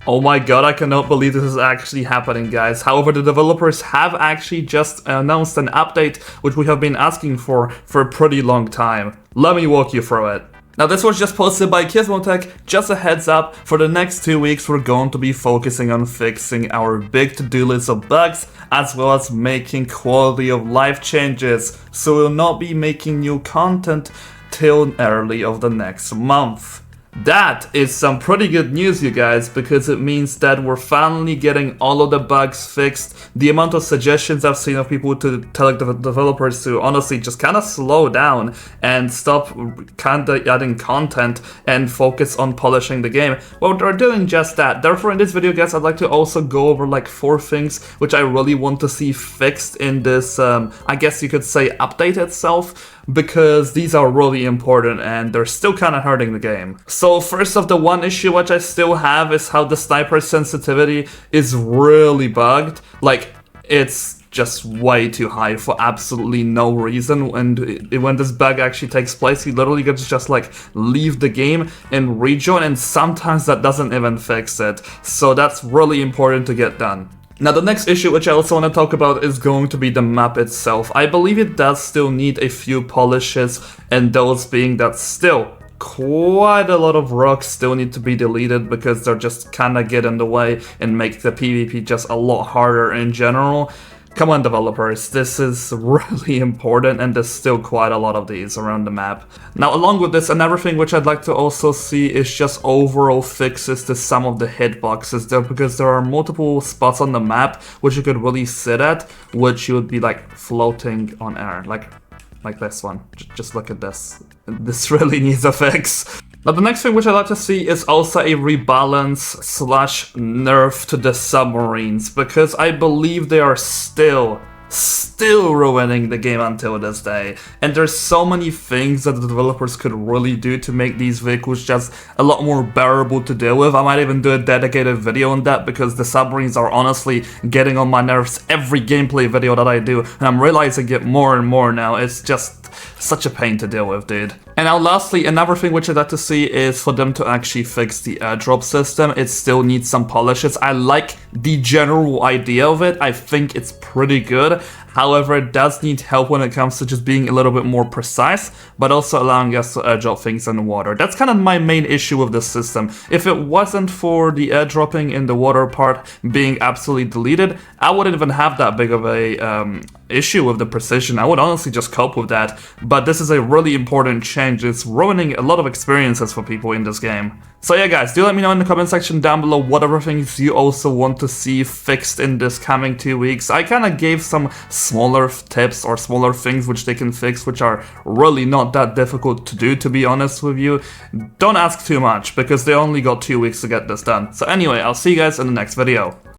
Oh my god, I cannot believe this is actually happening, guys. However, the developers have actually just announced an update which we have been asking for a pretty long time. Let me walk you through it. Now, this was just posted by Gizmotech. Just a heads up, for the next 2 weeks we're going to be focusing on fixing our big to-do list of bugs, as well as making quality of life changes, so we'll not be making new content till early of the next month. That is some pretty good news, you guys, because it means that we're finally getting all of the bugs fixed. The amount of suggestions I've seen of people to tell the developers to honestly just kind of slow down and stop kind of adding content and focus on polishing the game. Well, they're doing just that. Therefore, in this video, guys, I'd like to also go over like 4 things which I really want to see fixed in this, I guess you could say, update itself, because these are really important and they're still kind of hurting the game. So first off, the one issue which I still have is how the sniper sensitivity is really bugged. Like, it's just way too high for absolutely no reason, and when this bug actually takes place, you literally get to just like leave the game and rejoin, and sometimes that doesn't even fix it. So that's really important to get done. Now, the next issue which I also want to talk about is going to be the map itself. I believe it does still need a few polishes, and those being that still quite a lot of rocks still need to be deleted because they're just kind of get in the way and make the PvP just a lot harder in general. Come on, developers, this is really important, and there's still quite a lot of these around the map. Now, along with this, another thing which I'd like to also see is just overall fixes to some of the hitboxes there, because there are multiple spots on the map which you could really sit at, which you would be like floating on air, like this one. Just look at this. This really needs a fix. Now, the next thing which I'd like to see is also a rebalance / nerf to the submarines, because I believe they are still ruining the game until this day. And there's so many things that the developers could really do to make these vehicles just a lot more bearable to deal with. I might even do a dedicated video on that, because the submarines are honestly getting on my nerves every gameplay video that I do, and I'm realizing it more and more now. It's just such a pain to deal with, dude. And now lastly, another thing which I'd like to see is for them to actually fix the airdrop system. It still needs some polishes. I like the general idea of it. I think it's pretty good. However, it does need help when it comes to just being a little bit more precise, but also allowing us to airdrop things in the water. That's kind of my main issue with this system. If it wasn't for the airdropping in the water part being absolutely deleted, I wouldn't even have that big of a issue with the precision. I would honestly just cope with that. But this is a really important change. It's ruining a lot of experiences for people in this game. So yeah, guys, do let me know in the comment section down below what other things you also want to see fixed in this coming 2 weeks. I kind of gave some smaller tips or smaller things which they can fix, which are really not that difficult to do, to be honest with you. Don't ask too much, because they only got 2 weeks to get this done. So anyway, I'll see you guys in the next video.